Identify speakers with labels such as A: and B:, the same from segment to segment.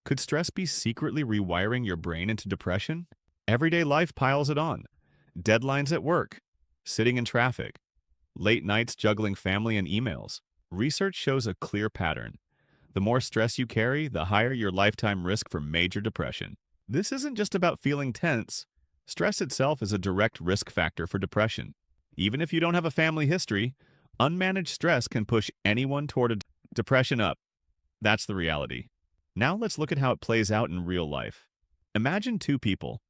A: Could stress be secretly rewiring your brain into depression? Everyday life piles it on. Deadlines at work, sitting in traffic, late nights juggling family and emails. Research shows a clear pattern. The more stress you carry, the higher your lifetime risk for major depression. This isn't just about feeling tense. Stress itself is a direct risk factor for depression. Even if you don't have a family history, unmanaged stress can push anyone toward a depression up. That's the reality. Now let's look at how it plays out in real life. Imagine two people.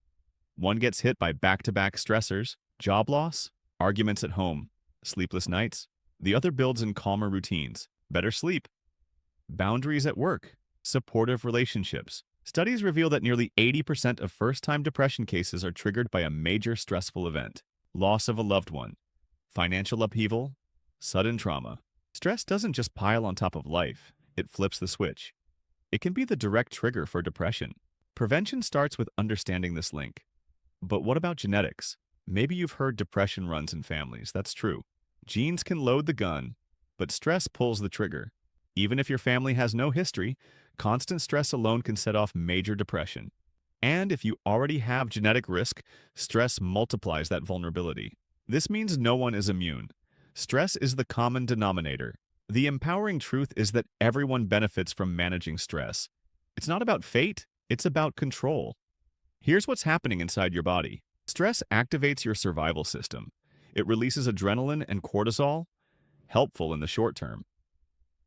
A: One gets hit by back-to-back stressors, job loss, arguments at home, sleepless nights. The other builds in calmer routines, better sleep, boundaries at work, supportive relationships. Studies reveal that nearly 80% of first-time depression cases are triggered by a major stressful event: loss of a loved one, financial upheaval, sudden trauma. Stress doesn't just pile on top of life, it flips the switch. It can be the direct trigger for depression. Prevention starts with understanding this link. But what about genetics? Maybe you've heard depression runs in families. That's true. Genes can load the gun, but stress pulls the trigger. Even if your family has no history, constant stress alone can set off major depression. And if you already have genetic risk, stress multiplies that vulnerability. This means no one is immune. Stress is the common denominator. The empowering truth is that everyone benefits from managing stress. It's not about fate, it's about control. Here's what's happening inside your body. Stress activates your survival system. It releases adrenaline and cortisol, helpful in the short term.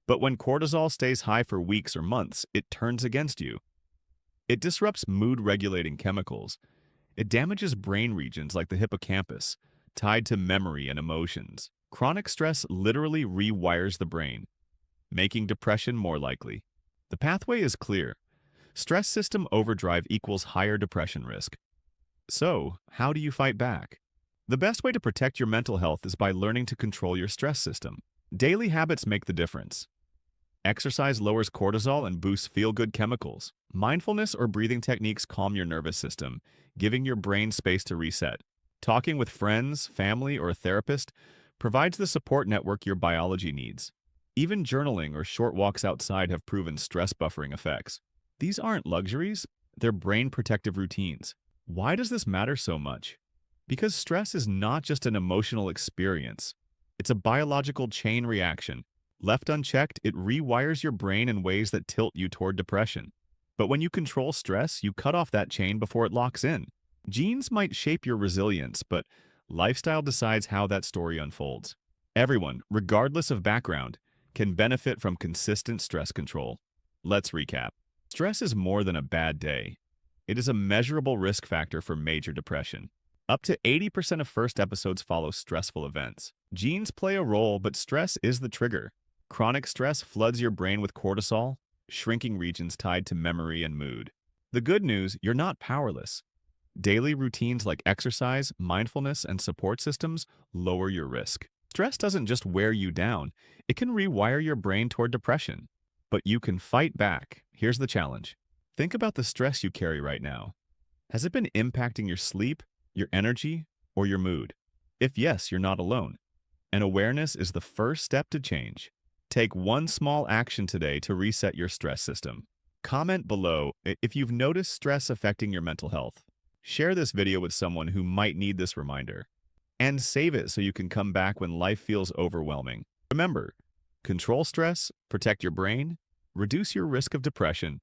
A: But when cortisol stays high for weeks or months, it turns against you. It disrupts mood-regulating chemicals. It damages brain regions like the hippocampus, tied to memory and emotions. Chronic stress literally rewires the brain, making depression more likely. The pathway is clear. Stress system overdrive equals higher depression risk. So, how do you fight back? The best way to protect your mental health is by learning to control your stress system. Daily habits make the difference. Exercise lowers cortisol and boosts feel-good chemicals. Mindfulness or breathing techniques calm your nervous system, giving your brain space to reset. Talking with friends, family, or a therapist provides the support network your biology needs. Even journaling or short walks outside have proven stress buffering effects. These aren't luxuries, they're brain protective routines. Why does this matter so much? Because stress is not just an emotional experience. It's a biological chain reaction. Left unchecked, it rewires your brain in ways that tilt you toward depression. But when you control stress, you cut off that chain before it locks in. Genes might shape your resilience, but lifestyle decides how that story unfolds. Everyone, regardless of background, can benefit from consistent stress control. Let's recap. Stress is more than a bad day. It is a measurable risk factor for major depression. Up to 80% of first episodes follow stressful events. Genes play a role, but stress is the trigger. Chronic stress floods your brain with cortisol, shrinking regions tied to memory and mood. The good news, you're not powerless. Daily routines like exercise, mindfulness, and support systems lower your risk. Stress doesn't just wear you down, it can rewire your brain toward depression. But you can fight back. Here's the challenge. Think about the stress you carry right now. Has it been impacting your sleep, your energy, or your mood? If yes, you're not alone. And awareness is the first step to change. Take one small action today to reset your stress system. Comment below if you've noticed stress affecting your mental health. Share this video with someone who might need this reminder. And save it so you can come back when life feels overwhelming. Remember, control stress, protect your brain, reduce your risk of depression,